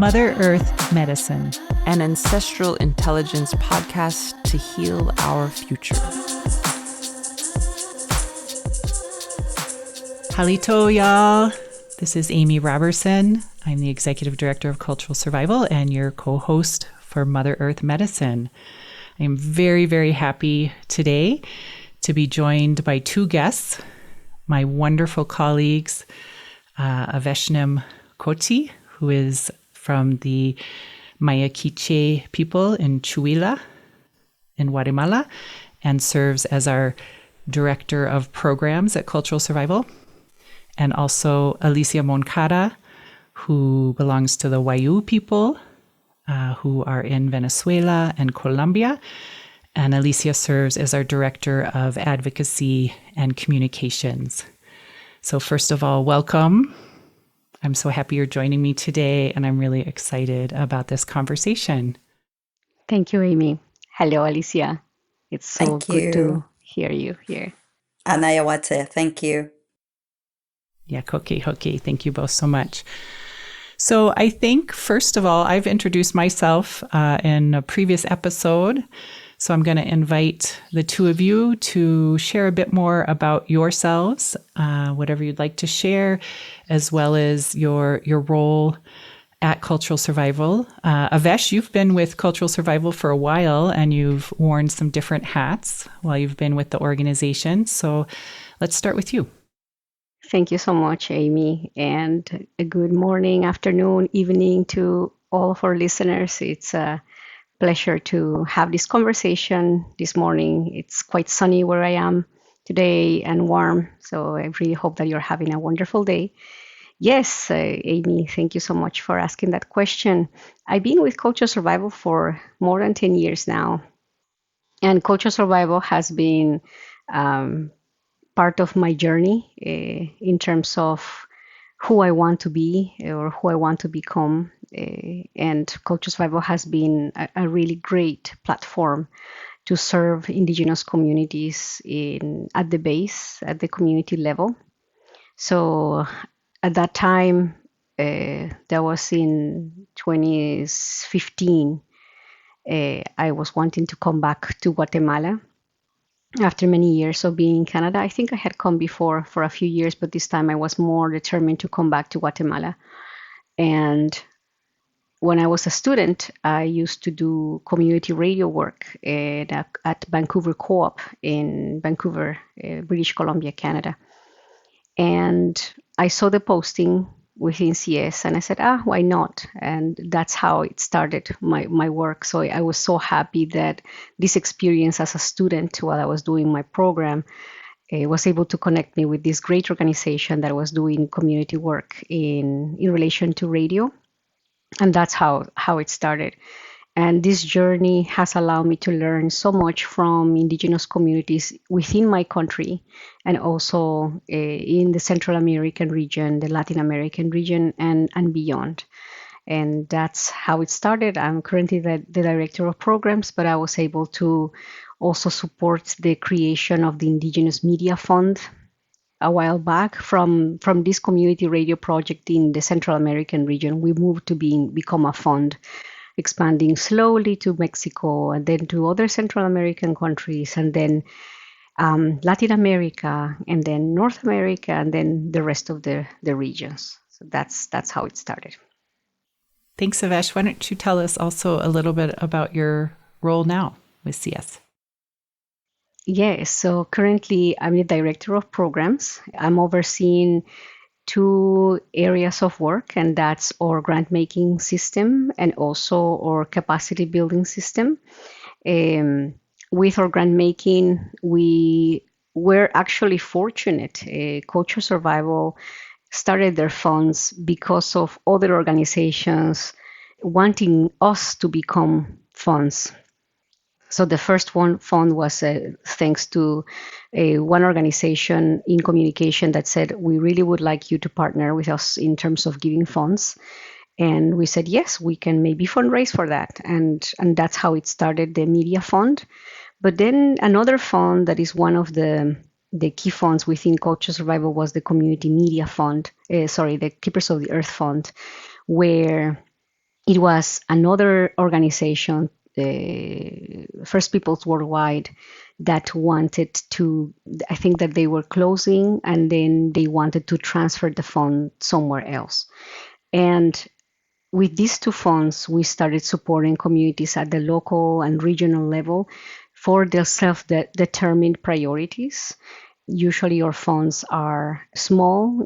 Mother Earth Medicine, an ancestral intelligence podcast to heal our future. Halito, y'all. This is Aimee Roberson. I'm the Executive Director of Cultural Survival and your co-host for Mother Earth Medicine. I am very, very happy today to be joined by two guests, my wonderful colleagues, Avexnim Cojtí, who is from the Mayaquiche people in Chuila in Guatemala and serves as our Director of Programs at Cultural Survival. And also Alicia Moncada, who belongs to the Wayuu people, who are in Venezuela and Colombia. And Alicia serves as our Director of Advocacy and Communications. So first of all, welcome. I'm so happy you're joining me today, and I'm really excited about this conversation. Thank you, Aimee. Hello, Alicia. It's so good to hear you here. Anayawate, thank you. Yeah, Hoki. Thank you both so much. So I think, first of all, I've introduced myself in a previous episode. So I'm going to invite the two of you to share a bit more about yourselves, whatever you'd like to share, as well as your role at Cultural Survival. Avesh, you've been with Cultural Survival for a while, and you've worn some different hats while you've been with the organization. So let's start with you. Thank you so much, Aimee, and a good morning, afternoon, evening to all of our listeners. It's a pleasure to have this conversation this morning. It's quite sunny where I am today and warm, so I really hope that you're having a wonderful day. Yes, Aimee, thank you so much for asking that question. I've been with Cultural Survival for more than 10 years now, and Cultural Survival has been part of my journey in terms of who I want to be or who I want to become. And Cultural Survival has been a really great platform to serve Indigenous communities at the base, at the community level. So at that time, that was in 2015, I was wanting to come back to Guatemala. After many years of being in Canada, I think I had come before for a few years, but this time I was more determined to come back to Guatemala. And when I was a student, I used to do community radio work at Vancouver Co-op in Vancouver, British Columbia, Canada. And I saw the posting within CS and I said, why not? And that's how it started, my work. So I was so happy that this experience as a student while I was doing my program was able to connect me with this great organization that was doing community work in relation to radio. And that's how it started. And this journey has allowed me to learn so much from Indigenous communities within my country and also in the Central American region, the Latin American region, and beyond. And that's how it started. I'm currently the Director of Programs, but I was able to also support the creation of the Indigenous Media Fund a while back. From this community radio project in the Central American region, we moved to become a fund, expanding slowly to Mexico and then to other Central American countries and then Latin America and then North America and then the rest of the regions. So that's how it started. Thanks, Avesh. Why don't you tell us also a little bit about your role now with CS? Yes, so currently I'm the Director of Programs. I'm overseeing two areas of work, and that's our grant making system and also our capacity building system. With our grant making, we were actually fortunate. Cultural Survival started their funds because of other organizations wanting us to become funds. So the first fund was thanks to one organization in communication that said, we really would like you to partner with us in terms of giving funds. And we said, yes, we can maybe fundraise for that. And that's how it started, the Media Fund. But then another fund that is one of the key funds within Cultural Survival was the Community Media Fund, the Keepers of the Earth Fund, where it was another organization, First Peoples Worldwide, that wanted to, I think that they were closing and then they wanted to transfer the fund somewhere else. And with these two funds, we started supporting communities at the local and regional level for their self-determined priorities. Usually our funds are small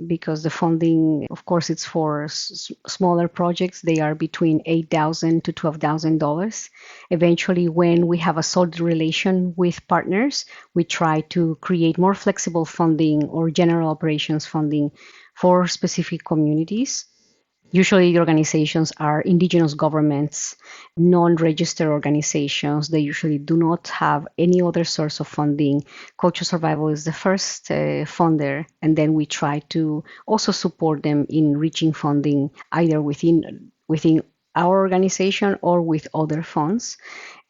because the funding, of course, it's for smaller projects. They are between $8,000 to $12,000. Eventually, when we have a solid relation with partners, we try to create more flexible funding or general operations funding for specific communities. Usually, the organizations are indigenous governments, non registered organizations. They usually do not have any other source of funding. Cultural Survival is the first funder, and then we try to also support them in reaching funding either within our organization or with other funds.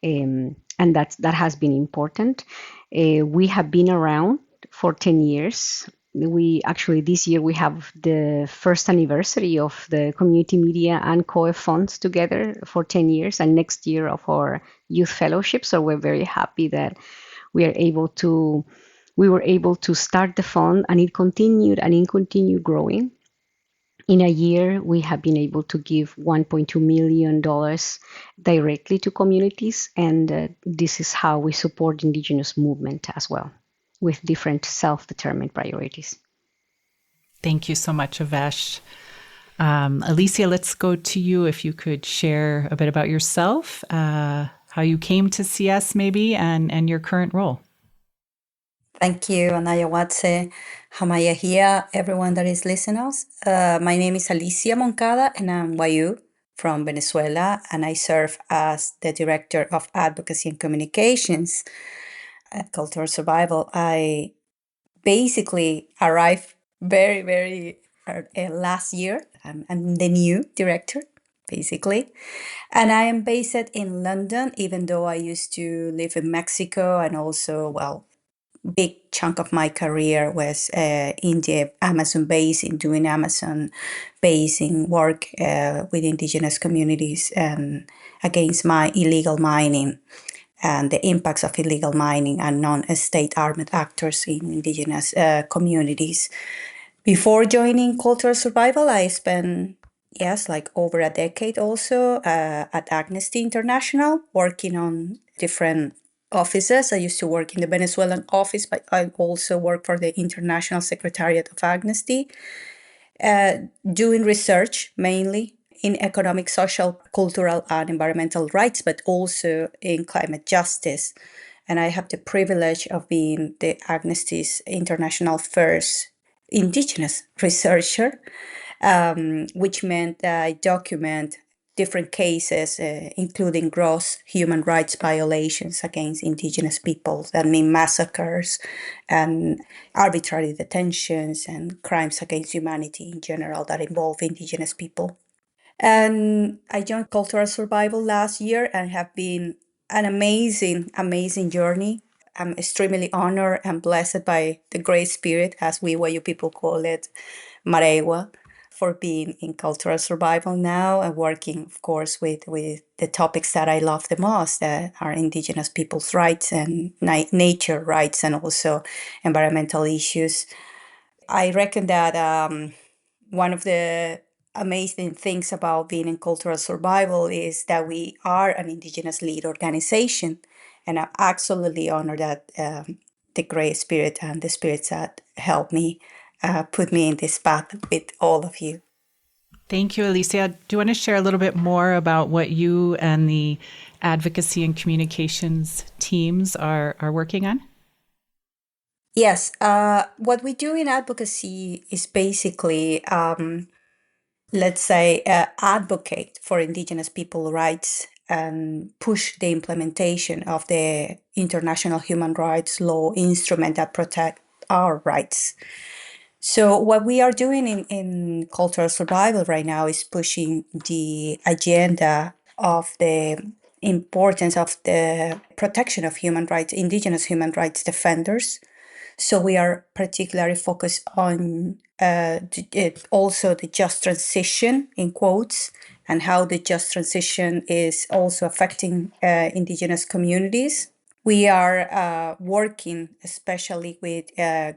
And that has been important. We have been around for 10 years. We actually, this year, we have the first anniversary of the community media and COE funds together for 10 years, and next year of our youth fellowship. So we're very happy that we were able to start the fund, and it continued growing. In a year, we have been able to give $1.2 million directly to communities, and this is how we support the Indigenous movement as well, with different self-determined priorities. Thank you so much, Avesh. Alicia, let's go to you. If you could share a bit about yourself, how you came to CS maybe, and your current role. Thank you, Anayawatse, Hamaya here, everyone that is listening. My name is Alicia Moncada, and I'm Wayuu from Venezuela, and I serve as the Director of Advocacy and Communications at Cultural Survival. I basically arrived very, very last year. I'm the new director, basically. And I am based in London, even though I used to live in Mexico, and also, well, big chunk of my career was in the Amazon basin, doing Amazon basin work with indigenous communities and against my illegal mining and the impacts of illegal mining and non-state armed actors in indigenous communities. Before joining Cultural Survival, I spent, yes, like over a decade also at Amnesty International, working on different offices. I used to work in the Venezuelan office, but I also work for the International Secretariat of Amnesty, doing research mainly in economic, social, cultural, and environmental rights, but also in climate justice. And I have the privilege of being the Amnesty's International first Indigenous researcher, which meant that I document different cases, including gross human rights violations against Indigenous peoples. That mean massacres and arbitrary detentions and crimes against humanity in general that involve Indigenous people. And I joined Cultural Survival last year and have been an amazing, amazing journey. I'm extremely honored and blessed by the Great Spirit, as we Wayuu people call it, Marewa, for being in Cultural Survival now and working, of course, with the topics that I love the most, that are Indigenous people's rights and nature rights and also environmental issues. I reckon that one of the amazing things about being in Cultural Survival is that we are an Indigenous lead organization. And I'm absolutely honored that the Great Spirit and the spirits that helped me put me in this path with all of you. Thank you, Alicia. Do you want to share a little bit more about what you and the advocacy and communications teams are working on? Yes. What we do in advocacy is basically, let's say, advocate for Indigenous people rights and push the implementation of the international human rights law instrument that protect our rights. So what we are doing in Cultural Survival right now is pushing the agenda of the importance of the protection of human rights, Indigenous human rights defenders. So we are particularly focused on also the just transition, in quotes, and how the just transition is also affecting Indigenous communities. We are working especially with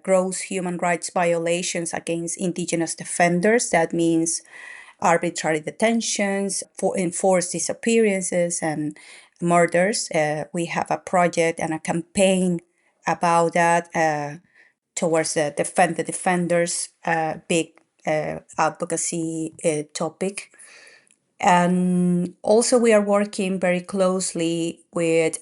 gross human rights violations against Indigenous defenders. That means arbitrary detentions, enforced disappearances, and murders. We have a project and a campaign about that towards the defenders, big advocacy topic. And also we are working very closely with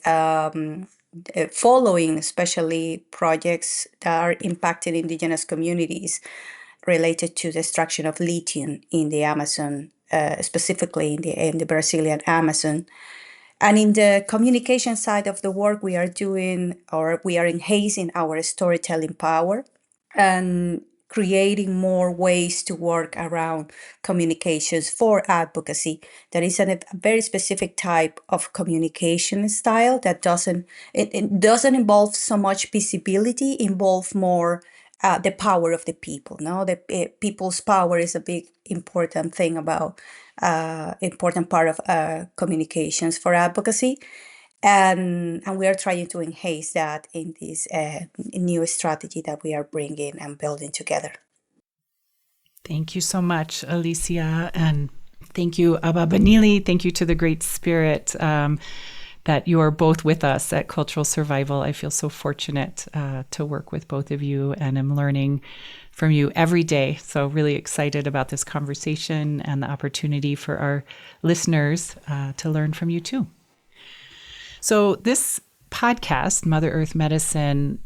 following especially projects that are impacting Indigenous communities related to the extraction of lithium in the Amazon, specifically in the Brazilian Amazon. And in the communication side of the work, we are enhancing our storytelling power and creating more ways to work around communications for advocacy. There is a very specific type of communication style that it doesn't involve so much visibility, involve more the power of the people. No, the people's power is a big important thing about important part of communications for advocacy. And we are trying to enhance that in this new strategy that we are bringing and building together. Thank you so much, Alicia. And thank you, Abba Benili. Thank you to the Great Spirit that you are both with us at Cultural Survival. I feel so fortunate to work with both of you, and I'm learning from you every day. So really excited about this conversation and the opportunity for our listeners to learn from you too. So this podcast, Mother Earth Medicine,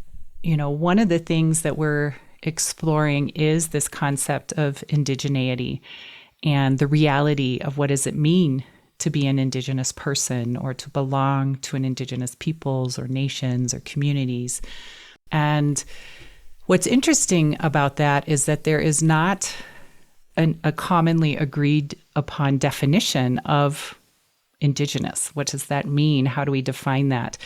one of the things that we're exploring is this concept of indigeneity and the reality of what does it mean to be an Indigenous person or to belong to an Indigenous peoples or nations or communities. And what's interesting about that is that there is not a commonly agreed upon definition of Indigenous. What does that mean? How do we define that?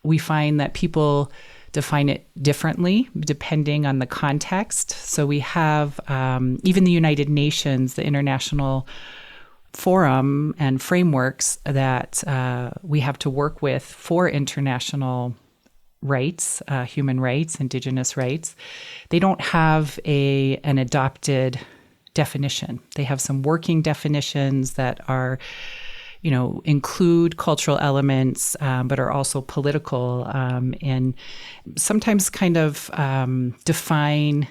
We find that people define it differently depending on the context. So we have even the United Nations, the international forum and frameworks that we have to work with for international rights, human rights, Indigenous rights. They don't have an adopted definition. They have some working definitions that are include cultural elements, but are also political, and sometimes kind of define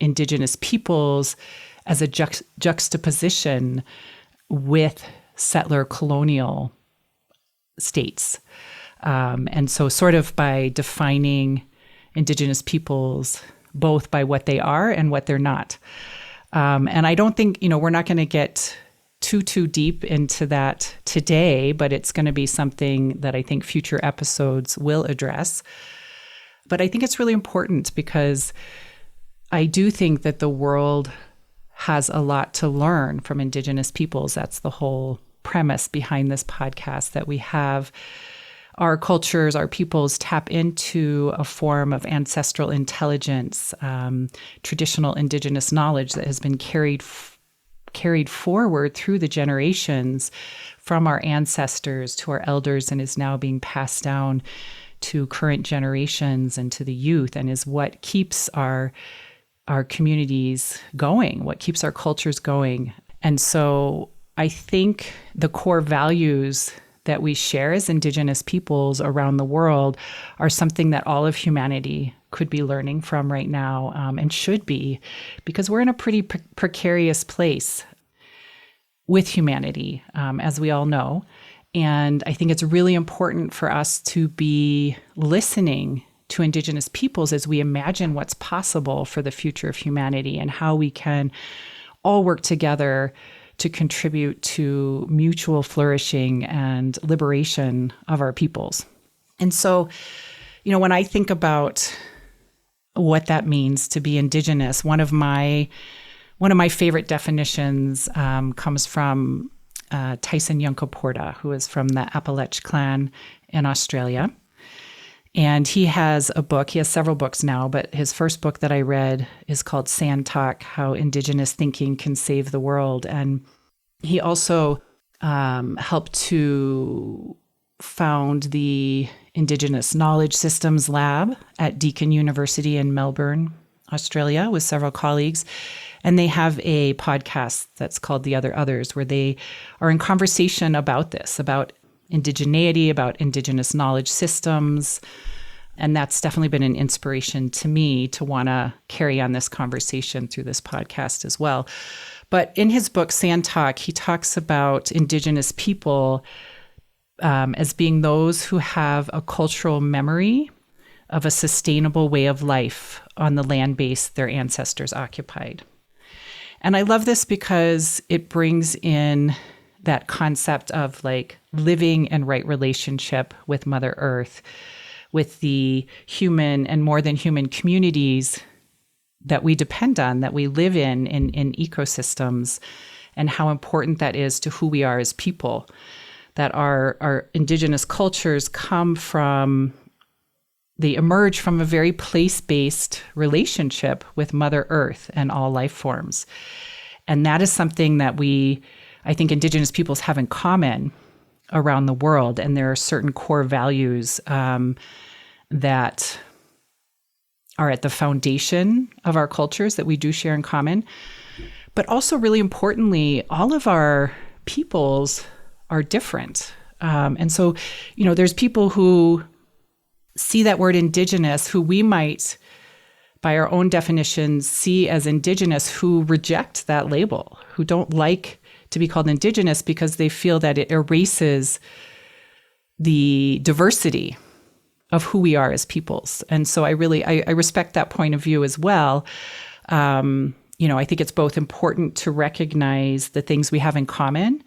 Indigenous peoples as a juxtaposition with settler colonial states. And so sort of by defining Indigenous peoples both by what they are and what they're not. And I don't think, we're not going to get too deep into that today, but it's going to be something that I think future episodes will address. But I think it's really important because I do think that the world has a lot to learn from Indigenous peoples. That's the whole premise behind this podcast, that we have our cultures, our peoples tap into a form of ancestral intelligence, traditional Indigenous knowledge that has been carried forward through the generations from our ancestors to our elders and is now being passed down to current generations and to the youth, and is what keeps our communities going, what keeps our cultures going. And so I think the core values that we share as Indigenous peoples around the world are something that all of humanity could be learning from right now, and should be, because we're in a pretty precarious place with humanity, as we all know. And I think it's really important for us to be listening to Indigenous peoples as we imagine what's possible for the future of humanity and how we can all work together to contribute to mutual flourishing and liberation of our peoples. And so, when I think about what that means to be Indigenous, one of my favorite definitions comes from Tyson Yunkaporta, who is from the Appalachian Clan in Australia. And he has a book. He has several books now, but his first book that I read is called Sand Talk: How Indigenous Thinking Can Save the World. And He also helped to found the Indigenous Knowledge Systems Lab at Deakin University in Melbourne, Australia, with several colleagues. And they have a podcast that's called The Other Others, where they are in conversation about this, about indigeneity, about Indigenous knowledge systems. And that's definitely been an inspiration to me to want to carry on this conversation through this podcast as well. But in his book, Sand Talk, he talks about Indigenous people as being those who have a cultural memory of a sustainable way of life on the land base their ancestors occupied. And I love this because it brings in that concept of like living in right relationship with Mother Earth, with the human and more than human communities that we depend on, that we live in ecosystems, and how important that is to who we are as people. That our Indigenous cultures they emerge from a very place-based relationship with Mother Earth and all life forms. And that is something that I think Indigenous peoples have in common around the world. And there are certain core values that are at the foundation of our cultures that we do share in common. But also, really importantly, all of our peoples are different. And so, there's people who see that word Indigenous, who we might, by our own definitions, see as Indigenous, who reject that label, who don't like to be called Indigenous because they feel that it erases the diversity of who we are as peoples. And so I respect that point of view as well. I think it's both important to recognize the things we have in common,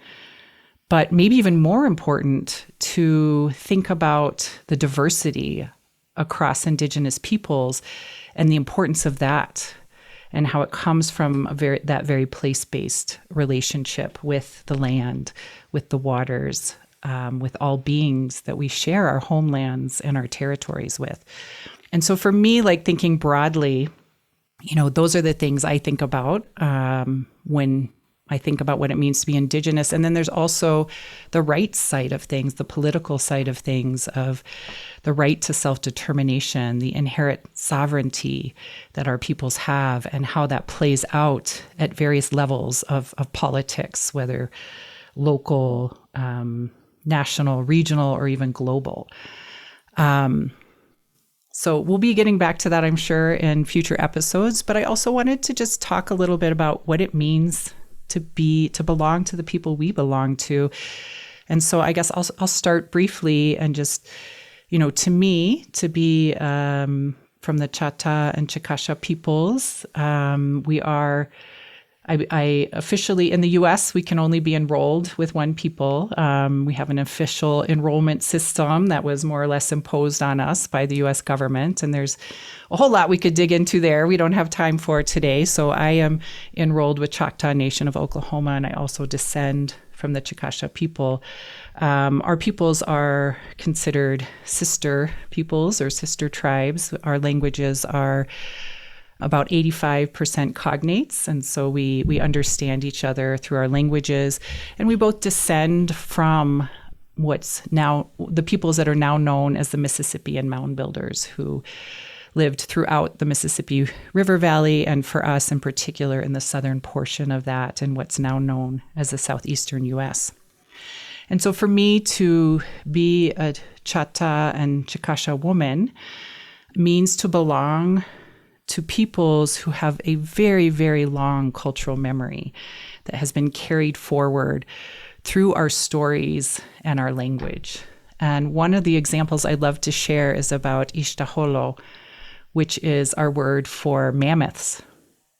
but maybe even more important to think about the diversity across Indigenous peoples and the importance of that, and how it comes from that very place-based relationship with the land, with the waters, with all beings that we share our homelands and our territories with. And so for me, like thinking broadly, those are the things I think about when I think about what it means to be Indigenous. And then there's also the rights side of things, the political side of things, of the right to self-determination, the inherent sovereignty that our peoples have, and how that plays out at various levels of politics, whether local, national, regional, or even global. So we'll be getting back to that, I'm sure, in future episodes. But I also wanted to just talk a little bit about what it means to belong to the people we belong to. And so I guess I'll start briefly and just, to me, to be from the Chahta and Chikashsha peoples, I officially, in the U.S., we can only be enrolled with one people. We have an official enrollment system that was more or less imposed on us by the U.S. government. And there's a whole lot we could dig into there. We don't have time for it today. So I am enrolled with Chahta Nation of Oklahoma, and I also descend from the Chikashsha people. Our peoples are considered sister peoples or sister tribes. Our languages are about 85% cognates, and so we understand each other through our languages, and we both descend from what's now the peoples that are now known as the Mississippian Mound Builders, who lived throughout the Mississippi River Valley, and for us in particular in the southern portion of that and what's now known as the southeastern U.S. And so for me to be a Chahta and Chikashsha woman means to belong to peoples who have a very, very long cultural memory that has been carried forward through our stories and our language. And one of the examples I'd love to share is about Ishtaholo, which is our word for mammoths.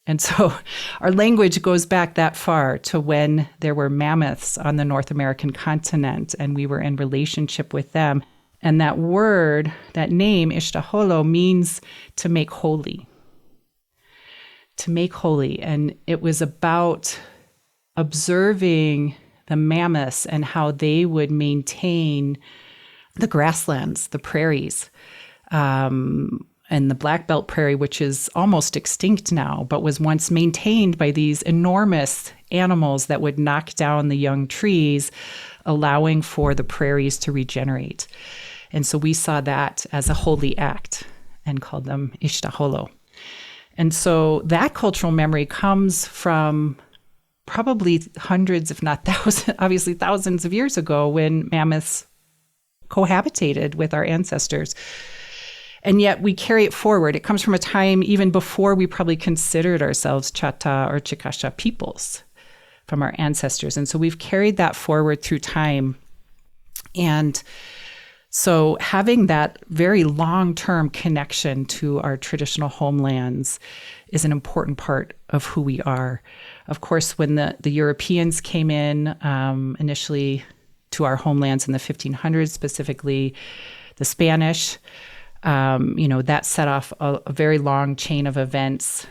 And so our language goes back that far to when there were mammoths on the North American continent, and we were in relationship with them. And that word, that name, Ishtaholo, means to make holy. To make holy. And it was about observing the mammoths and how they would maintain the grasslands, the prairies, and the Black Belt Prairie, which is almost extinct now, but was once maintained by these enormous animals that would knock down the young trees, allowing for the prairies to regenerate. And so we saw that as a holy act and called them Ishtaholo. And so that cultural memory comes from probably hundreds, if not thousands, obviously thousands of years ago when mammoths cohabitated with our ancestors. And yet we carry it forward. It comes from a time even before we probably considered ourselves Chahta or Chikashsha peoples from our ancestors. And so we've carried that forward through time. And so having that very long-term connection to our traditional homelands is an important part of who we are. Of course, when the Europeans came in initially to our homelands in the 1500s, specifically the Spanish, that set off a very long chain of events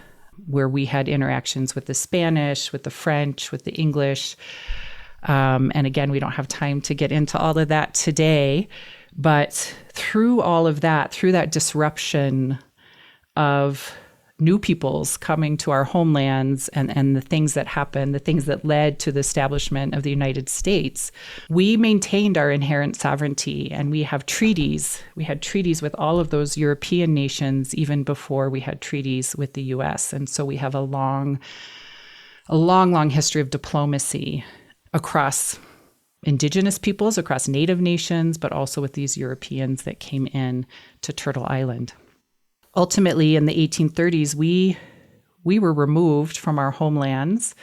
where we had interactions with the Spanish, with the French, with the English. And again, we don't have time to get into all of that today. But through all of that, through that disruption of new peoples coming to our homelands and the things that happened, the things that led to the establishment of the United States, we maintained our inherent sovereignty, and we have treaties. We had treaties with all of those European nations even before we had treaties with the U.S. And so we have a long history of diplomacy across Indigenous peoples, across Native nations, but also with these Europeans that came in to Turtle Island. Ultimately, in the 1830s, we were removed from our homelands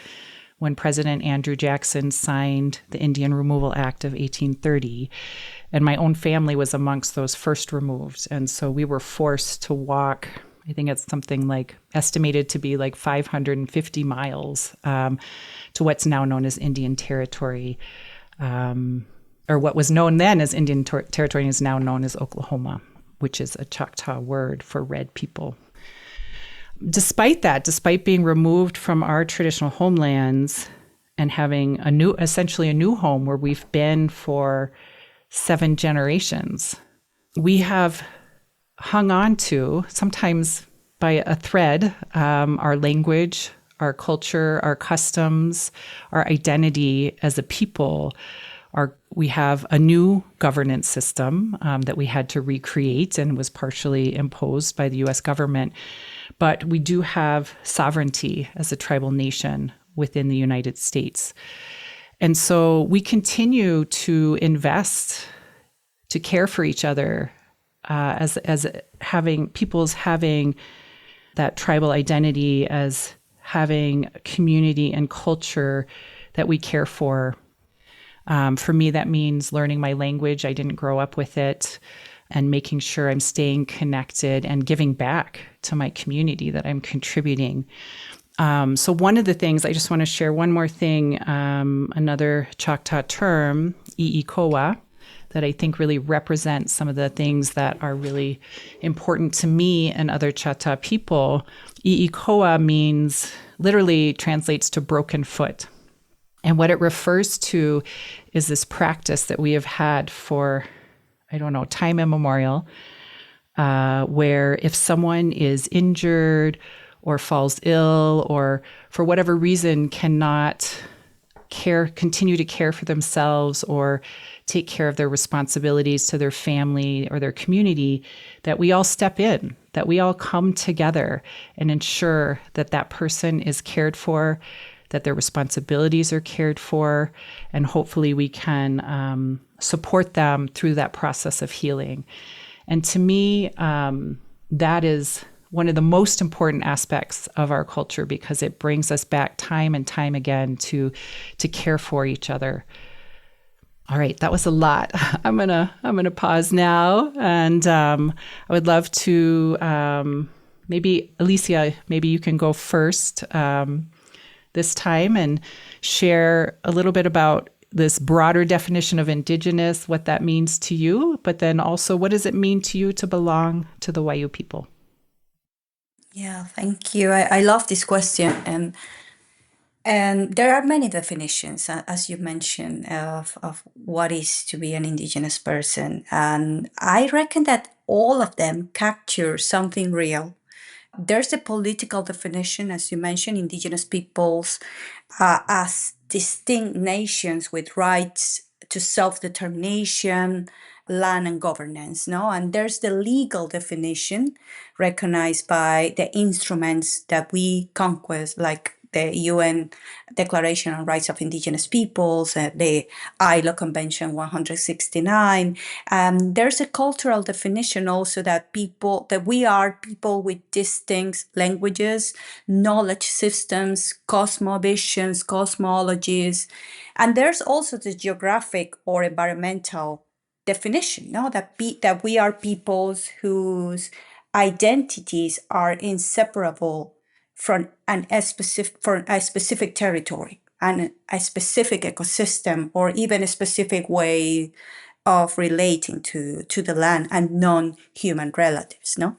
when President Andrew Jackson signed the Indian Removal Act of 1830. And my own family was amongst those first removed. And so we were forced to walk, I think it's something like estimated to be like 550 miles to what's now known as Indian Territory. Or what was known then as Indian Territory is now known as Oklahoma, which is a Choctaw word for red people. Despite being removed from our traditional homelands and having essentially a new home where we've been for 7 generations, we have hung on to, sometimes by a thread, our language, our culture, our customs, our identity as a people. We have a new governance system that we had to recreate and was partially imposed by the U.S. government. But we do have sovereignty as a tribal nation within the United States. And so we continue to invest, to care for each other as having that tribal identity, as having community and culture that we care for. For me, that means learning my language. I didn't grow up with it, and making sure I'm staying connected and giving back to my community, that I'm contributing. So one of the things, I just want to share one more thing, another Choctaw term, I'ikowa, that I think really represents some of the things that are really important to me and other Choctaw people. I'ikowa literally translates to broken foot. And what it refers to is this practice that we have had for, time immemorial, where if someone is injured or falls ill or for whatever reason cannot continue to care for themselves or take care of their responsibilities to their family or their community, that we all step in, that we all come together and ensure that that person is cared for, that their responsibilities are cared for, and hopefully we can support them through that process of healing. And to me, that is one of the most important aspects of our culture, because it brings us back time and time again to care for each other. All right, that was a lot. I'm gonna pause now, and I would love to maybe Alicia, maybe you can go first this time and share a little bit about this broader definition of Indigenous, what that means to you, but then also what does it mean to you to belong to the Wayuu people? Yeah, thank you. I love this question. And there are many definitions, as you mentioned, of what is to be an Indigenous person. And I reckon that all of them capture something real There's a political definition, as you mentioned, Indigenous peoples as distinct nations with rights to self-determination, land and governance, no? And there's the legal definition recognized by the instruments that we conquest, like the UN Declaration on Rights of Indigenous Peoples, the ILO Convention 169. There's a cultural definition also that we are people with distinct languages, knowledge systems, cosmovisions, cosmologies. And there's also the geographic or environmental definition, no, that we are peoples whose identities are inseparable from a specific territory and a specific ecosystem, or even a specific way of relating to the land and non-human relatives, no?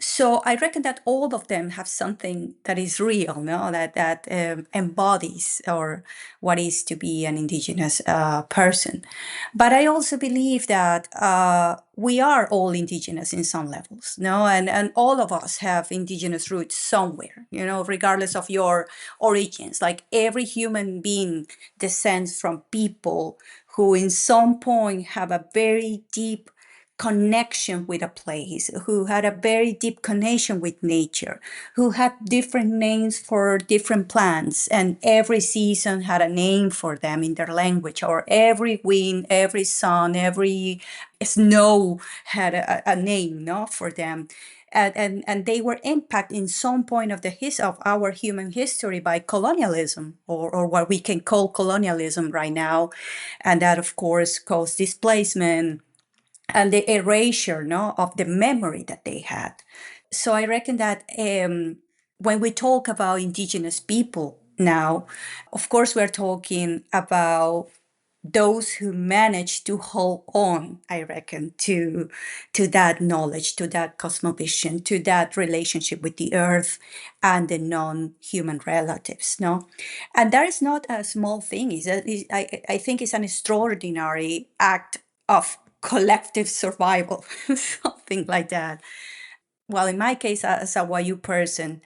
So I reckon that all of them have something that is real, no, that embodies or what is to be an indigenous person. But I also believe that we are all indigenous in some levels, no, and all of us have indigenous roots somewhere, you know, regardless of your origins. Like every human being descends from people who, in some point, have a very deep connection with a place, who had a very deep connection with nature, who had different names for different plants, and every season had a name for them in their language, or every wind, every sun, every snow had a name, no, for them. And they were impacted in some point of of our human history by colonialism, or what we can call colonialism right now, and that of course caused displacement and the erasure, no, of the memory that they had. So I reckon that when we talk about indigenous people now, of course we're talking about those who manage to hold on, I reckon, to that knowledge, to that cosmovision, to that relationship with the earth and the non-human relatives, no? And that is not a small thing. I think it's an extraordinary act of collective survival, something like that. Well, in my case, as a Wayuu person,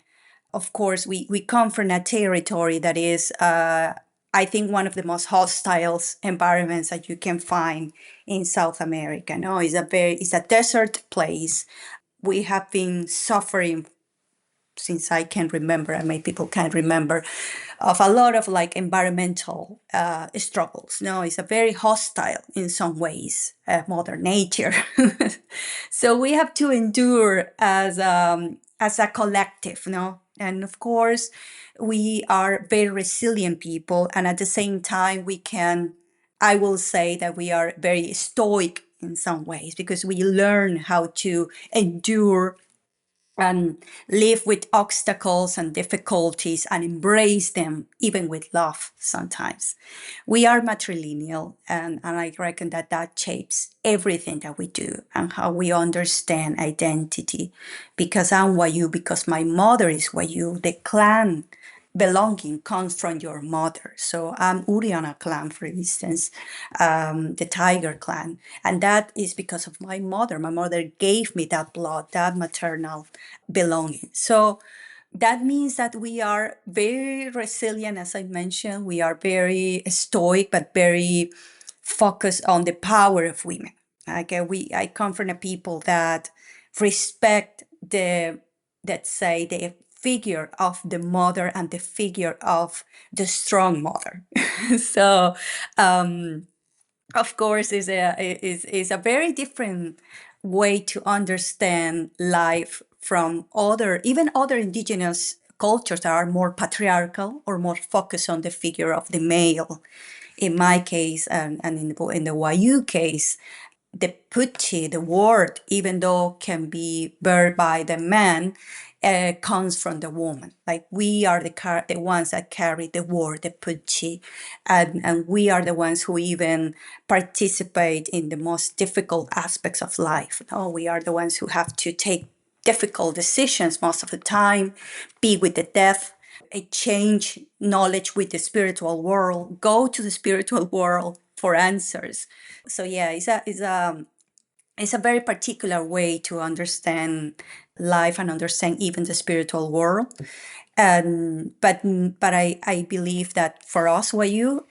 of course, we come from a territory that is, I think, one of the most hostile environments that you can find in South America. No, it's a desert place. We have been suffering since I can remember, and many people can remember, of a lot of like environmental struggles. No, it's a very hostile in some ways, Mother Nature. So we have to endure as a collective, no, and of course we are very resilient people, and at the same time we can. I will say that we are very stoic in some ways because we learn how to endure and live with obstacles and difficulties and embrace them even with love sometimes. We are matrilineal, and I reckon that that shapes everything that we do and how we understand identity. Because I'm Wayuu, because my mother is Wayuu, the clan belonging comes from your mother. So I'm Uriana clan, for instance, the tiger clan. And that is because of my mother. My mother gave me that blood, that maternal belonging. So that means that we are very resilient, as I mentioned. We are very stoic, but very focused on the power of women. Like I come from a people that respect the, let's say, the figure of the mother and the figure of the strong mother. So of course is a very different way to understand life from other indigenous cultures that are more patriarchal or more focused on the figure of the male. In my case, and in the Wayuu case, the putti, the word, even though can be bear by the man, comes from the woman. Like we are the ones that carry the word, the putti, and we are the ones who even participate in the most difficult aspects of life. No, we are the ones who have to take difficult decisions most of the time, be with the death, exchange knowledge with the spiritual world, go to the spiritual world for answers. So yeah, it's a It's a very particular way to understand life and understand even the spiritual world. But I believe that for us, Wayuu,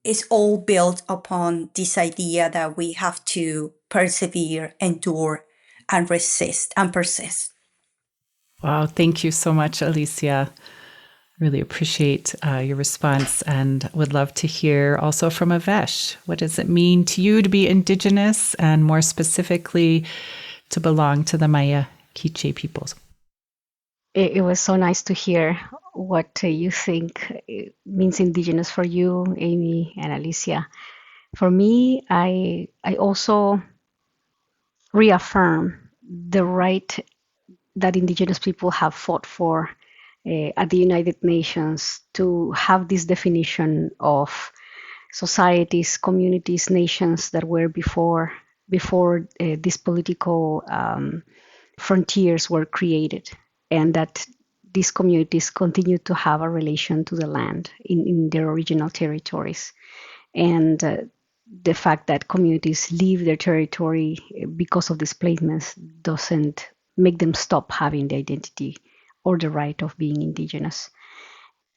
it's all built upon this idea that we have to persevere, endure, and resist and persist. Wow, thank you so much, Alicia. Really appreciate your response and would love to hear also from Avesh. What does it mean to you to be Indigenous and more specifically to belong to the Maya Quiche peoples? It was so nice to hear what you think it means Indigenous for you, Aimee and Alicia. For me, I also reaffirm the right that Indigenous people have fought for at the United Nations to have this definition of societies, communities, nations that were before these political frontiers were created, and that these communities continue to have a relation to the land in their original territories. And the fact that communities leave their territory because of displacements doesn't make them stop having the identity or the right of being Indigenous.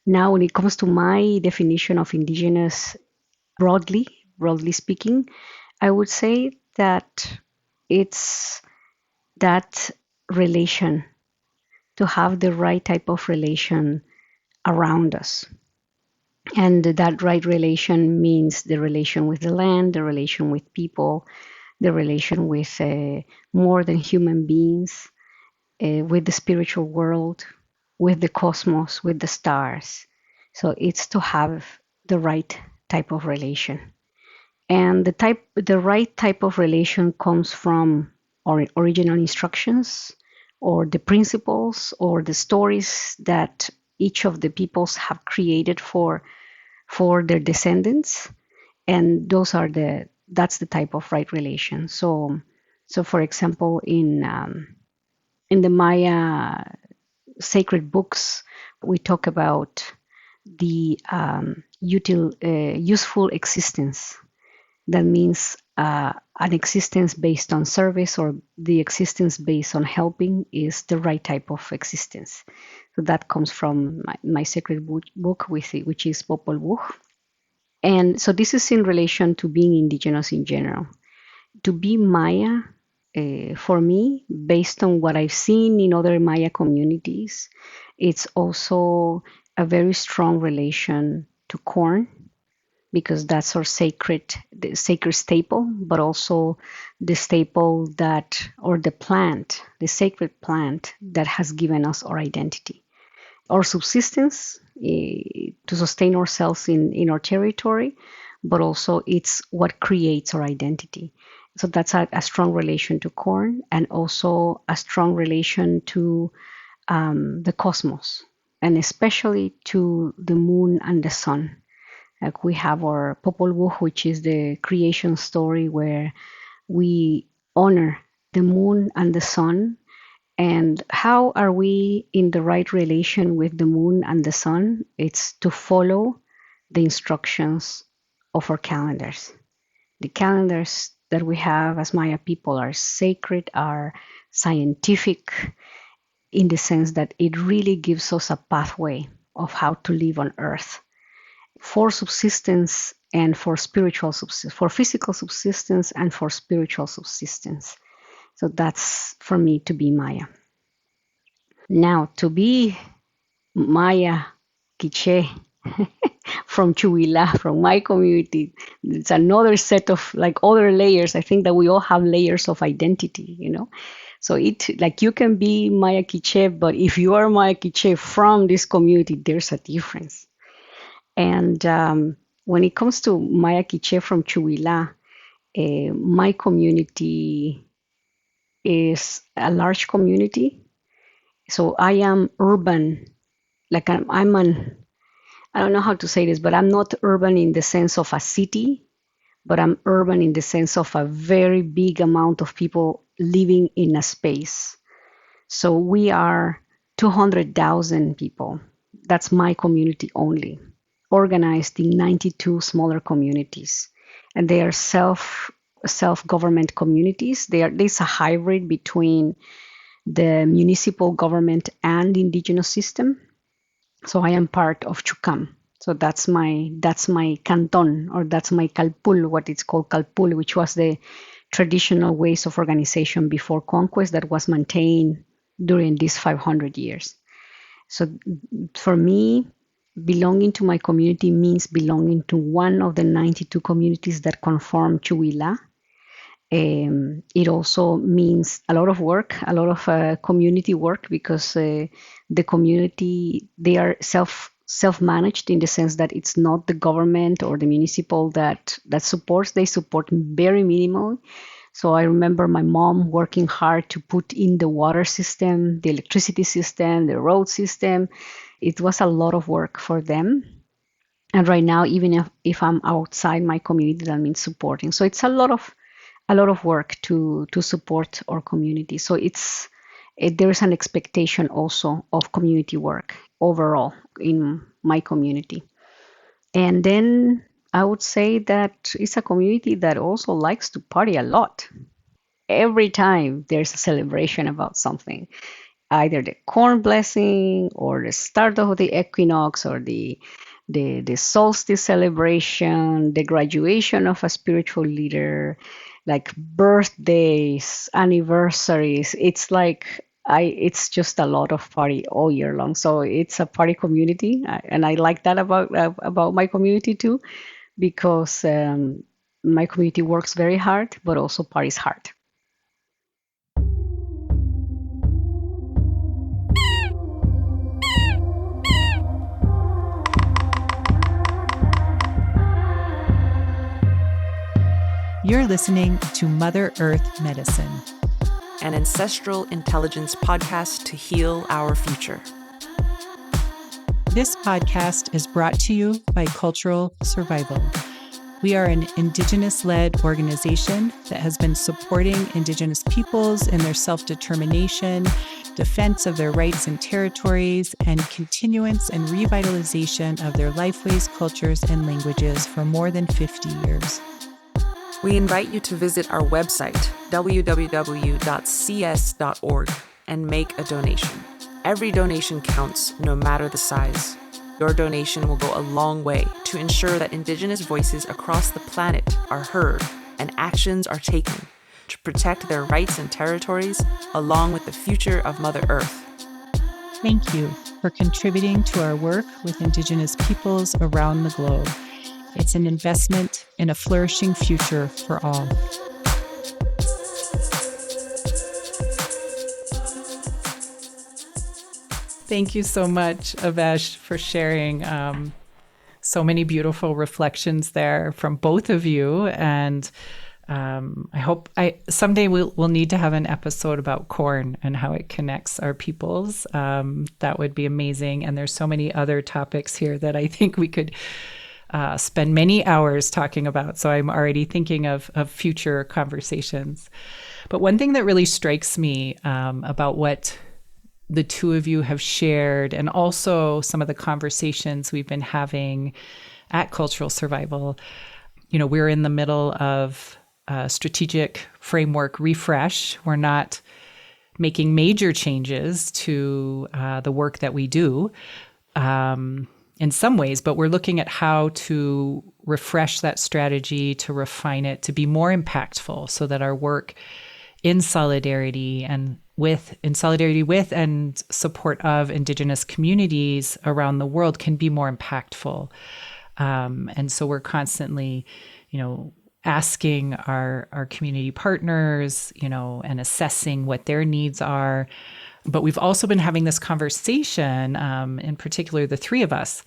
Now, when it comes to my definition of Indigenous, broadly speaking, I would say that it's that relation, to have the right type of relation around us. And that right relation means the relation with the land, the relation with people, the relation with more than human beings, with the spiritual world, with the cosmos, with the stars. So it's to have the right type of relation. And the right type of relation comes from original instructions or the principles or the stories that each of the peoples have created for their descendants, and that's the type of right relation. So for example, in the Maya sacred books, we talk about the useful existence. That means an existence based on service, or the existence based on helping, is the right type of existence. So that comes from my sacred book, which is Popol Vuh. And so this is in relation to being Indigenous in general. To be Maya, for me, based on what I've seen in other Maya communities, it's also a very strong relation to corn, because that's our the sacred staple, but also the staple that, or the plant, the sacred plant that has given us our identity, our subsistence, to sustain ourselves in our territory, but also it's what creates our identity. So that's a strong relation to corn, and also a strong relation to the cosmos, and especially to the moon and the sun. Like we have our Popol Vuh, which is the creation story where we honor the moon and the sun. And how are we in the right relation with the moon and the sun? It's to follow the instructions of our calendars. The calendars that we have as Maya people are sacred, are scientific, in the sense that it really gives us a pathway of how to live on Earth for subsistence and for spiritual subsistence, for physical subsistence and for spiritual subsistence. So that's for me to be Maya. Now, to be Maya Quiche from Chuila, from my community, it's another set of like other layers. I think that we all have layers of identity, you know. So like you can be Maya Quiche, but if you are Maya Quiche from this community, there's a difference. And when it comes to Maya Quiche from Chuila, my community is a large community. So I am urban, like I don't know how to say this, but I'm not urban in the sense of a city, but I'm urban in the sense of a very big amount of people living in a space. So we are 200,000 people. That's my community only, organized in 92 smaller communities. And they are self-government communities. There's a hybrid between the municipal government and indigenous system. So I am part of Chukam. So that's my canton, or that's my kalpul, what it's called kalpul, which was the traditional ways of organization before conquest that was maintained during these 500 years. So for me, belonging to my community means belonging to one of the 92 communities that conform Chuila. It also means a lot of work, a lot of community work, because the community, they are self-managed in the sense that it's not the government or the municipal that supports. They support very minimal. So I remember my mom working hard to put in the water system, the electricity system, the road system. It was a lot of work for them. And right now, even if I'm outside my community, that means supporting. So it's a lot of work to support our community. So there is an expectation also of community work overall in my community. And then I would say that it's a community that also likes to party a lot. Every time there's a celebration about something, either the corn blessing or the start of the equinox or the solstice celebration, the graduation of a spiritual leader, like birthdays, anniversaries. It's like it's just a lot of party all year long. So it's a party community, and I like that about my community too, because my community works very hard, but also parties hard. You're listening to Mother Earth Medicine, an ancestral intelligence podcast to heal our future. This podcast is brought to you by Cultural Survival. We are an Indigenous-led organization that has been supporting Indigenous peoples in their self-determination, defense of their rights and territories, and continuance and revitalization of their lifeways, cultures, and languages for more than 50 years. We invite you to visit our website, www.cs.org, and make a donation. Every donation counts, no matter the size. Your donation will go a long way to ensure that Indigenous voices across the planet are heard and actions are taken to protect their rights and territories, along with the future of Mother Earth. Thank you for contributing to our work with Indigenous peoples around the globe. It's an investment in a flourishing future for all. Thank you so much, Avesh, for sharing so many beautiful reflections there from both of you. And I hope someday we'll need to have an episode about corn and how it connects our peoples. That would be amazing. And there's so many other topics here that I think we could spend many hours talking about. So I'm already thinking of future conversations. But one thing that really strikes me about what the two of you have shared, and also some of the conversations we've been having at Cultural Survival, we're in the middle of a strategic framework refresh. We're not making major changes to the work that we do. In some ways, but we're looking at how to refresh that strategy, to refine it, to be more impactful, so that our work in solidarity with and support of Indigenous communities around the world can be more impactful. And so we're constantly, asking our community partners, and assessing what their needs are. But we've also been having this conversation, in particular, the three of us,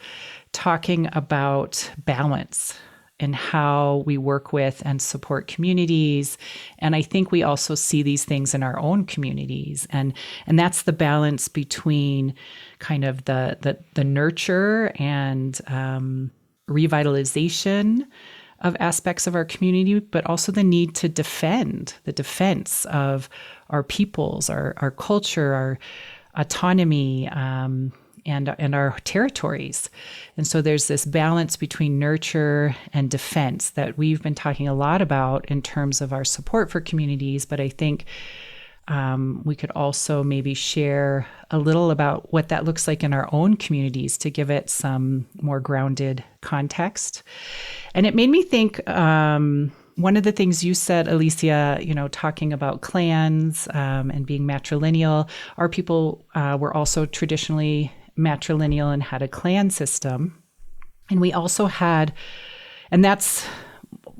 talking about balance and how we work with and support communities. And I think we also see these things in our own communities. And that's the balance between kind of the nurture and revitalization of aspects of our community, but also the need to defend, the defense of our peoples, our culture, our autonomy, and our territories. And so there's this balance between nurture and defense that we've been talking a lot about in terms of our support for communities. But I think we could also maybe share a little about what that looks like in our own communities to give it some more grounded context. And it made me think, one of the things you said, Alicia, talking about clans and being matrilineal, our people were also traditionally matrilineal and had a clan system. And we also had, and that's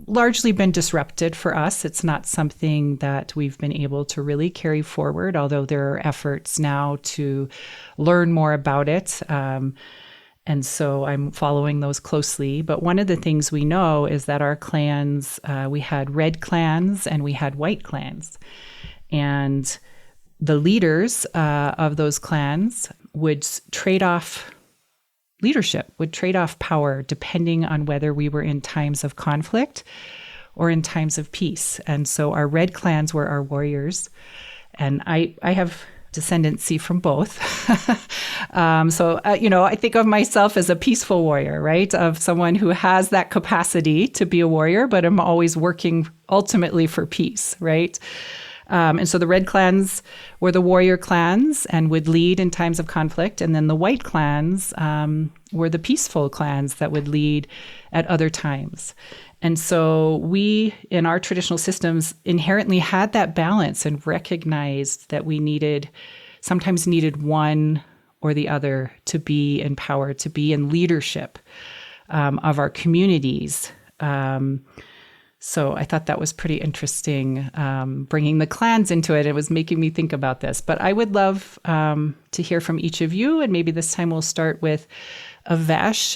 largely been disrupted for us. It's not something that we've been able to really carry forward, although there are efforts now to learn more about it. And so I'm following those closely. But one of the things we know is that our clans, we had red clans and we had white clans. And the leaders of those clans would trade off leadership, would trade off power depending on whether we were in times of conflict or in times of peace. And so our red clans were our warriors. And I have descendancy from both. I think of myself as a peaceful warrior, right? Of someone who has that capacity to be a warrior, but I'm always working ultimately for peace, right? And so the red clans were the warrior clans and would lead in times of conflict. And then the white clans were the peaceful clans that would lead at other times. And so we, in our traditional systems, inherently had that balance and recognized that we sometimes needed one or the other to be in power, to be in leadership of our communities. So I thought that was pretty interesting, bringing the clans into it. It was making me think about this. But I would love to hear from each of you. And maybe this time we'll start with Avesh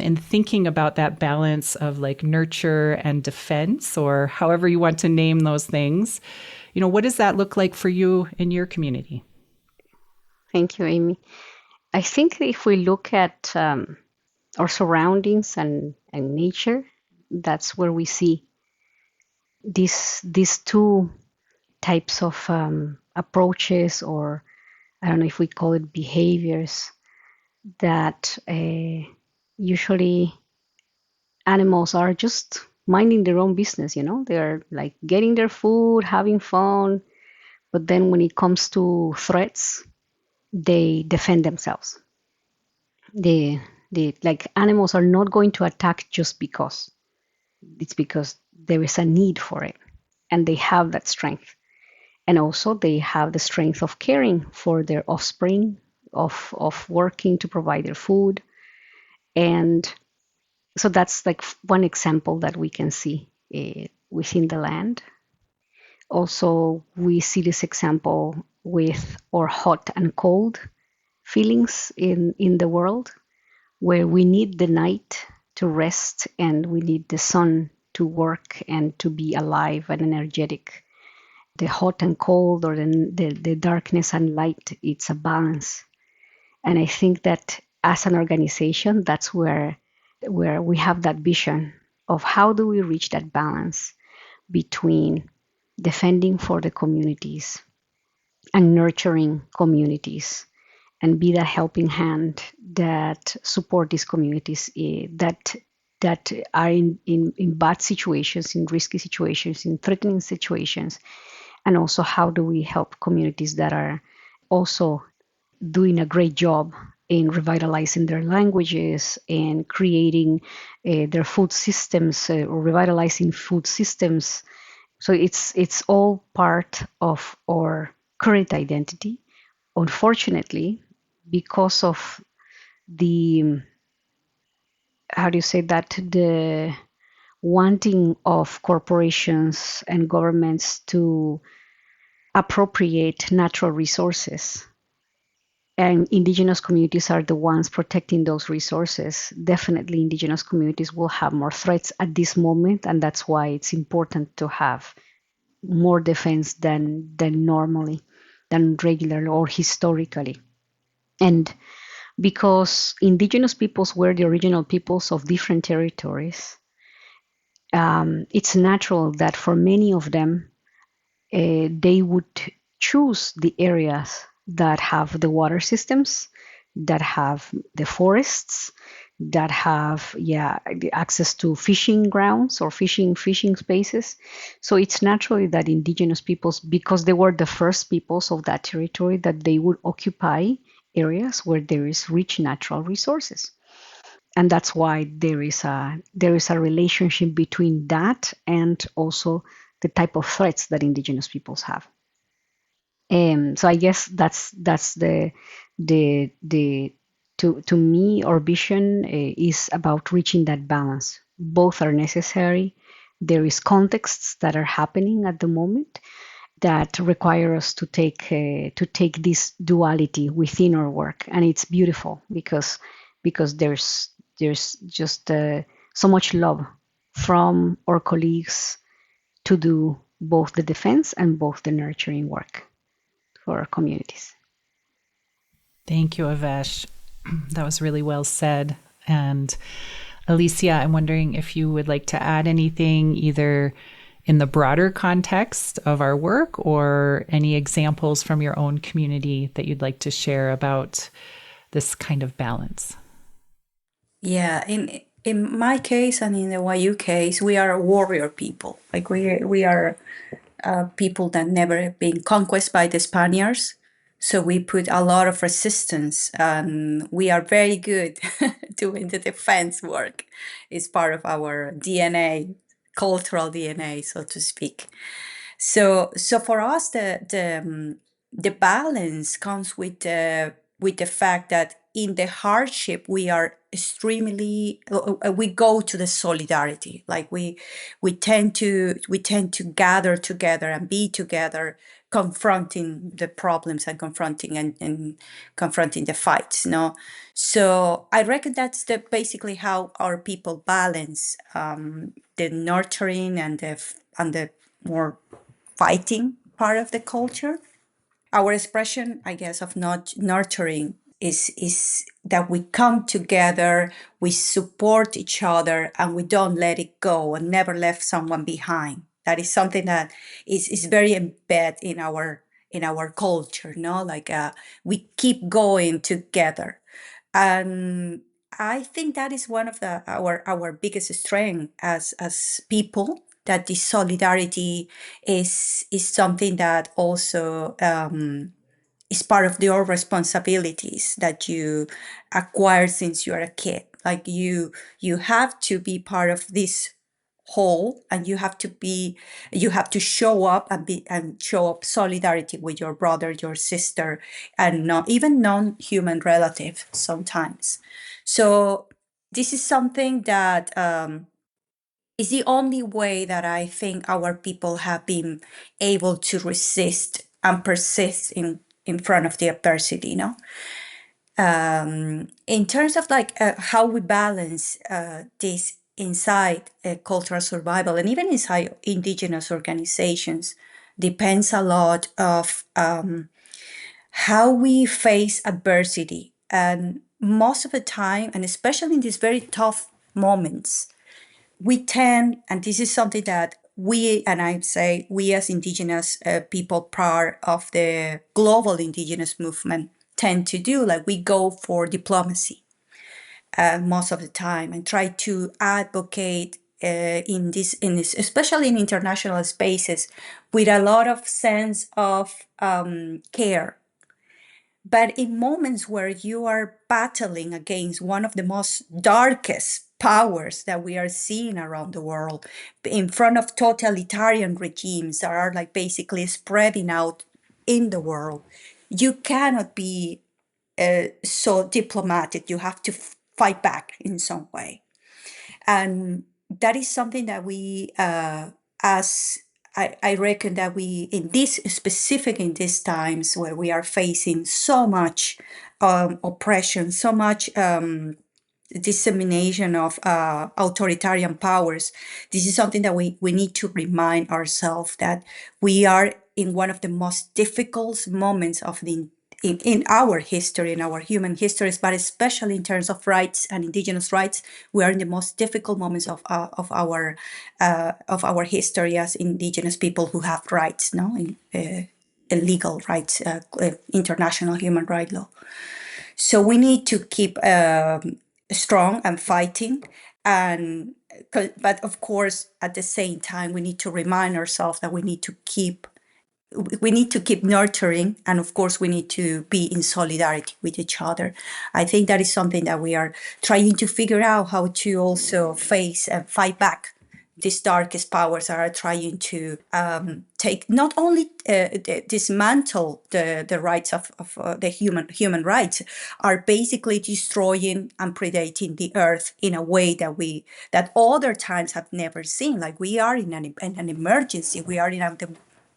in thinking about that balance of like nurture and defense, or however you want to name those things. What does that look like for you in your community? Thank you, Aimee. I think if we look at our surroundings and nature, that's where we see these two types of approaches, or I don't know if we call it behaviors, that usually animals are just minding their own business, they're like getting their food, having fun, but then when it comes to threats, they defend themselves. They like animals are not going to attack just because. It's because there is a need for it, and they have that strength. And also they have the strength of caring for their offspring, of working to provide their food. And so that's like one example that we can see within the land. Also, we see this example with our hot and cold feelings in the world, where we need the night to rest and we need the sun to work and to be alive and energetic. The hot and cold, or the darkness and light, it's a balance. And I think that as an organization, that's where we have that vision of how do we reach that balance between defending for the communities and nurturing communities, and be that helping hand that support these communities that are in bad situations, in risky situations, in threatening situations. And also, how do we help communities that are also doing a great job in revitalizing their languages and creating their food systems, or revitalizing food systems. So it's all part of our current identity. Unfortunately, because of the the wanting of corporations and governments to appropriate natural resources, and Indigenous communities are the ones protecting those resources, definitely Indigenous communities will have more threats at this moment, and that's why it's important to have more defense than normally, than regularly or historically. And because Indigenous peoples were the original peoples of different territories, it's natural that for many of them, they would choose the areas that have the water systems that have the forests, that have the access to fishing grounds or fishing spaces. So it's naturally that indigenous peoples, because they were the first peoples of that territory, that they would occupy areas where there is rich natural resources. And that's why there is a relationship between that and also the type of threats that indigenous peoples have. So I guess that's the to me, our vision is about reaching that balance. Both are necessary. There is contexts that are happening at the moment that require us to take this duality within our work, and it's beautiful because there's just so much love from our colleagues to do both the defense and both the nurturing work for our communities. Thank you, Avesh. That was really well said. And Alicia, I'm wondering if you would like to add anything, either in the broader context of our work or any examples from your own community that you'd like to share about this kind of balance. Yeah, in my case and in the Wayuu case, we are warrior people. Like we are people that never been conquered by the Spaniards. So we put a lot of resistance, and we are very good doing the defense work. It's part of our DNA, cultural DNA, so to speak. So for us, the balance comes with the fact that in the hardship we are extremely we go to the solidarity. Like we tend to gather together and be together, confronting the problems and confronting confronting the fights. No, so I reckon that's basically how our people balance the nurturing and the more fighting part of the culture. Our expression, I guess, of not nurturing is that we come together, we support each other, and we don't let it go and never left someone behind. That is something that is very embedded in our culture, no? Like we keep going together. And I think that is one of our biggest strength as people, that this solidarity is something that also is part of your responsibilities that you acquire since you are a kid. Like you have to be part of this whole, and you have to show up and show up solidarity with your brother, your sister, and not even non-human relative sometimes. So this is something that is the only way that I think our people have been able to resist and persist in front of the adversity, no? In terms of like how we balance this inside cultural survival and even inside indigenous organizations, depends a lot of how we face adversity. And most of the time, and especially in these very tough moments, we tend, and this is something that we, and I say we as indigenous people, part of the global indigenous movement, tend to do, like we go for diplomacy most of the time and try to advocate in this, especially in international spaces, with a lot of sense of care. But in moments where you are battling against one of the most darkest powers that we are seeing around the world, in front of totalitarian regimes that are like basically spreading out in the world, you cannot be so diplomatic. You have to fight back in some way. And that is something that we, as I reckon that we, in this specific, in these times where we are facing so much oppression, so much dissemination of authoritarian powers, this is something that we need to remind ourselves that we are in one of the most difficult moments of in our history, in our human histories, but especially in terms of rights and indigenous rights, we are in the most difficult moments of our history as indigenous people who have rights, no, in legal rights, international human rights law. So we need to keep strong and fighting. And but of course, at the same time, we need to remind ourselves that we need to keep nurturing, and of course we need to be in solidarity with each other. I think that is something that we are trying to figure out, how to also face and fight back these darkest powers that are trying to take, not only dismantle the rights of the human rights, are basically destroying and predating the earth in a way that other times have never seen. Like, we are in an emergency. We are in the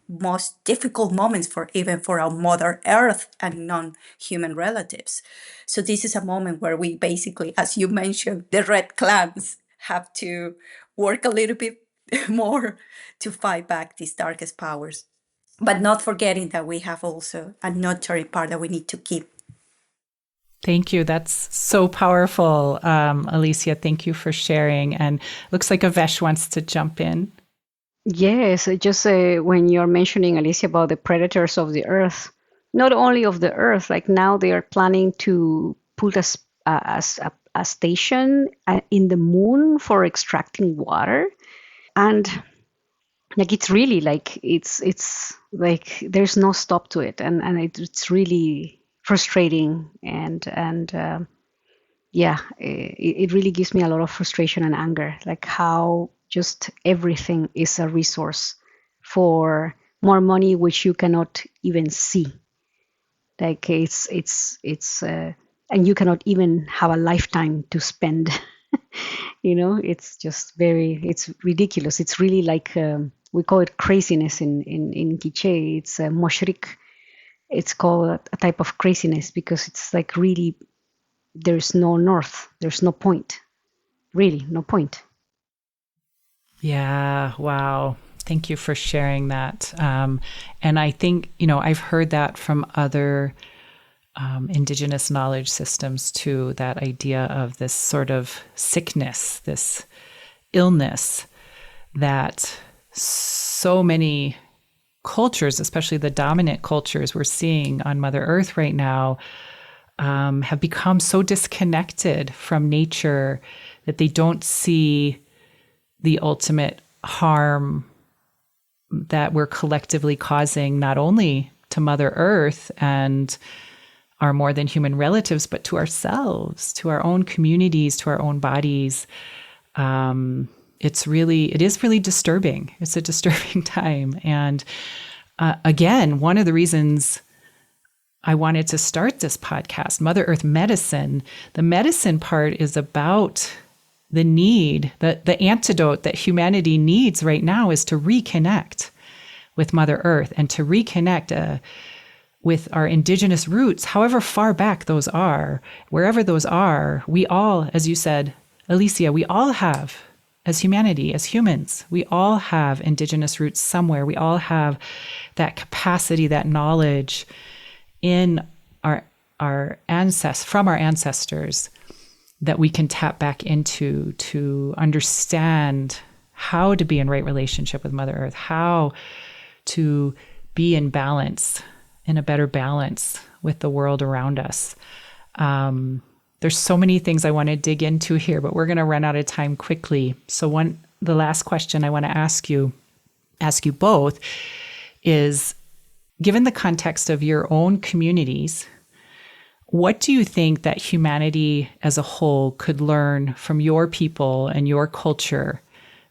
most difficult moments for our mother earth and non-human relatives. So this is a moment where we basically, as you mentioned, the red clans have to work a little bit more to fight back these darkest powers, but not forgetting that we have also a nurturing part that we need to keep. Thank you. That's so powerful. Alicia, thank you for sharing. And looks like Avesh wants to jump in. Yes, just when you're mentioning, Alicia, about the predators of the earth, not only of the earth, like now they are planning to put a station in the moon for extracting water. And like, it's really like, it's like there's no stop to it. And it's really frustrating. And yeah, it really gives me a lot of frustration and anger, like how just everything is a resource for more money, which you cannot even see. Like, and you cannot even have a lifetime to spend. It's just it's ridiculous. It's really like, we call it craziness in Quiche. It's moshrik. It's called a type of craziness because it's like really, there's no north, there's no point, really no point. Yeah, wow. Thank you for sharing that. And I think, I've heard that from other Indigenous knowledge systems too, that idea of this sort of sickness, this illness that so many cultures, especially the dominant cultures we're seeing on Mother Earth right now, have become so disconnected from nature that they don't see the ultimate harm that we're collectively causing, not only to Mother Earth and our more than human relatives, but to ourselves, to our own communities, to our own bodies. It is really disturbing. It's a disturbing time. And again, one of the reasons I wanted to start this podcast, Mother Earth Medicine, the medicine part is about the need, the antidote that humanity needs right now is to reconnect with Mother Earth and to reconnect with our indigenous roots, however far back those are, wherever those are. We all, as you said, Alicia, we all have, as humanity, as humans, we all have indigenous roots somewhere. We all have that capacity, that knowledge in our ancestors that we can tap back into to understand how to be in right relationship with Mother Earth, how to be in balance, in a better balance with the world around us. There's so many things I want to dig into here, but we're going to run out of time quickly. So the last question I want to ask you both is, given the context of your own communities, what do you think that humanity as a whole could learn from your people and your culture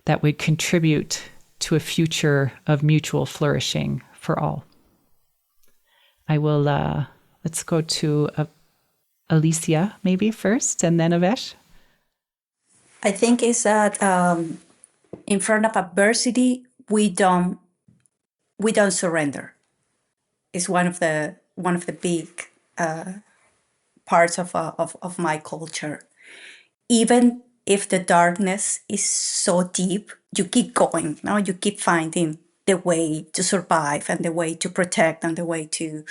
that would contribute to a future of mutual flourishing for all? I will, let's go to Alicia maybe first, and then Avesh. I think is that in front of adversity, we don't surrender. It's one of the big parts of my culture. Even if the darkness is so deep, you keep going. No, you keep finding the way to survive and the way to protect and the way to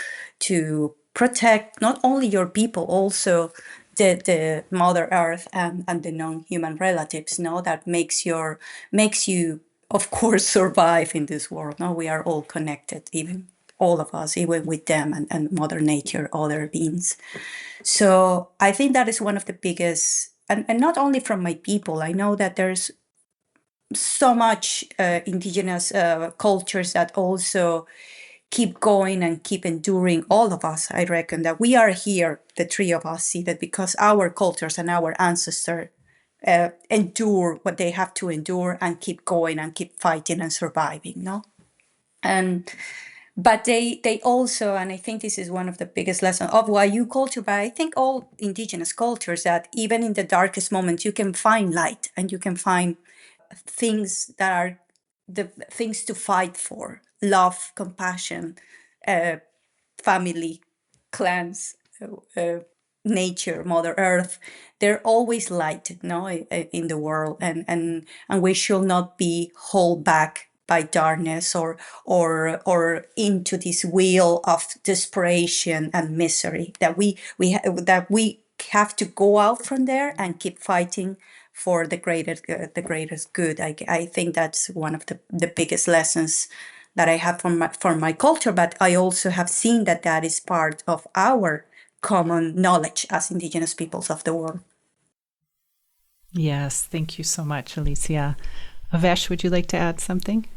protect not only your people, also the Mother Earth and the non-human relatives. No, that makes you, of course, survive in this world. No, we are all connected, even all of us, even with them and Mother Nature, other beings. So I think that is one of the biggest, and not only from my people. I know that there's so much indigenous cultures that also keep going and keep enduring. All of us, I reckon that we are here, the three of us, see that because our cultures and our ancestors endure what they have to endure and keep going and keep fighting and surviving, no? And but they also, and I think this is one of the biggest lessons of Wayuu culture, but I think all indigenous cultures, that even in the darkest moments you can find light and you can find things that are the things to fight for: love, compassion, family, clans, nature, Mother Earth. They're always light, no, in the world, and we should not be held back by darkness or into this wheel of desperation and misery. That we have to go out from there and keep fighting for the greatest good. I think that's one of the biggest lessons that I have from my culture, but I also have seen that that is part of our common knowledge as Indigenous peoples of the world. Yes, thank you so much, Alicia. Avesh, would you like to add something?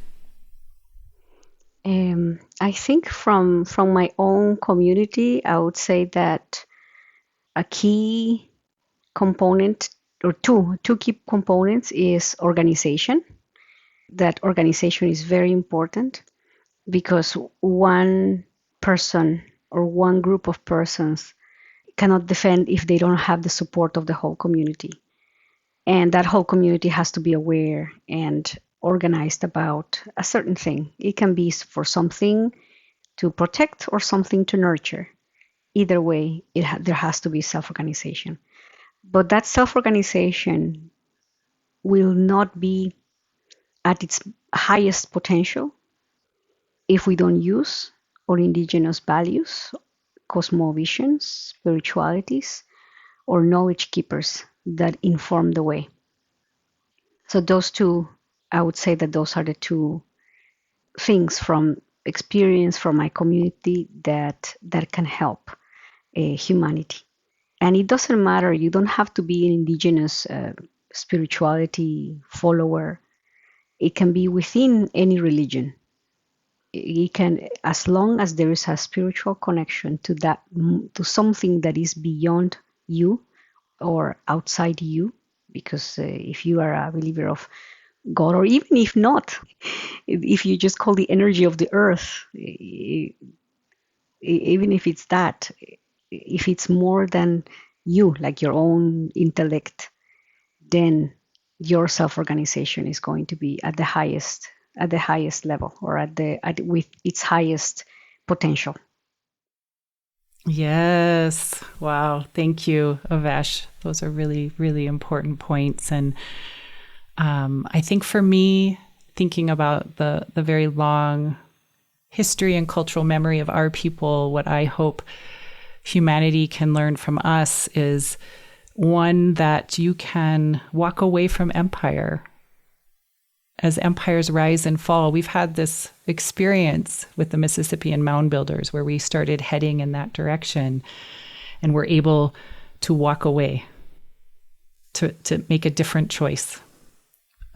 I think from my own community, I would say that a key component, or two key components, is organization. That organization is very important, because one person or one group of persons cannot defend if they don't have the support of the whole community. And that whole community has to be aware and organized about a certain thing. It can be for something to protect or something to nurture. Either way, there has to be self-organization. But that self-organization will not be at its highest potential if we don't use our indigenous values, cosmovisions, spiritualities, or knowledge keepers that inform the way. So those two, I would say that those are the two things from experience from my community that can help humanity. And it doesn't matter, you don't have to be an indigenous spirituality follower. It can be within any religion. It can, as long as there is a spiritual connection to that, to something that is beyond you or outside you, because if you are a believer of God, or even if not, if you just call the energy of the earth, even if it's that, if it's more than you, like your own intellect, then your self-organization is going to be at the highest level, or with its highest potential. Yes. Wow. Thank you, Avesh. Those are really, really important points. And I think for me, thinking about the very long history and cultural memory of our people, what I hope humanity can learn from us is one, that you can walk away from empire. As empires rise and fall, we've had this experience with the Mississippian mound builders where we started heading in that direction, and we're able to walk away, to make a different choice.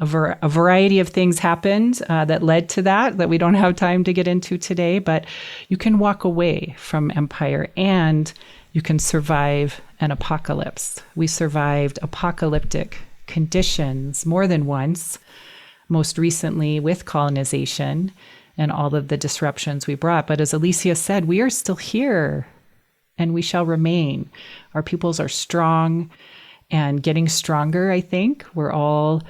A variety of things happened that led to that we don't have time to get into today, but you can walk away from empire and you can survive an apocalypse. We survived apocalyptic conditions more than once, most recently with colonization and all of the disruptions we brought. But as Alicia said, we are still here and we shall remain. Our peoples are strong and getting stronger, I think. We're all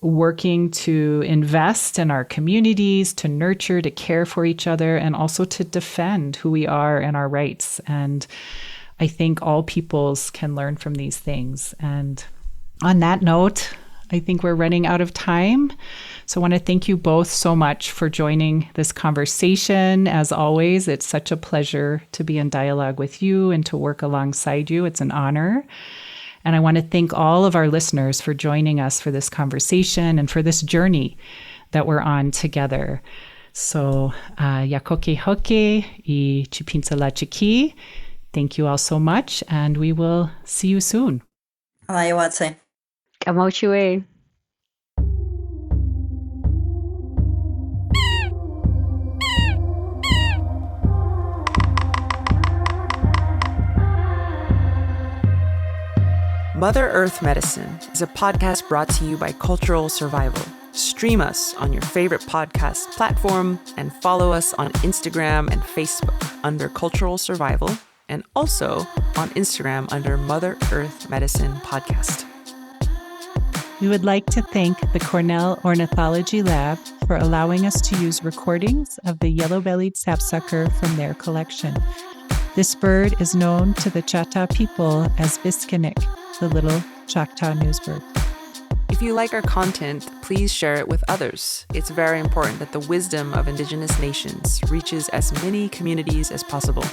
working to invest in our communities, to nurture, to care for each other, and also to defend who we are and our rights. And I think all peoples can learn from these things. And on that note, I think we're running out of time. So I want to thank you both so much for joining this conversation. As always, it's such a pleasure to be in dialogue with you and to work alongside you. It's an honor. And I want to thank all of our listeners for joining us for this conversation and for this journey that we're on together. So, Yakoke Hoke y Chipinsala Chiki. Thank you all so much, and we will see you soon. Anayawatse. Kamauchiwe. Mother Earth Medicine is a podcast brought to you by Cultural Survival. Stream us on your favorite podcast platform and follow us on Instagram and Facebook under Cultural Survival, and also on Instagram under Mother Earth Medicine Podcast. We would like to thank the Cornell Ornithology Lab for allowing us to use recordings of the yellow-bellied sapsucker from their collection. This bird is known to the Chahta people as Biskinik, the little Choctaw newsbird. If you like our content, please share it with others. It's very important that the wisdom of Indigenous nations reaches as many communities as possible.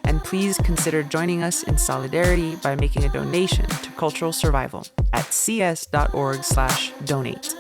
And please consider joining us in solidarity by making a donation to Cultural Survival at cs.org/donate.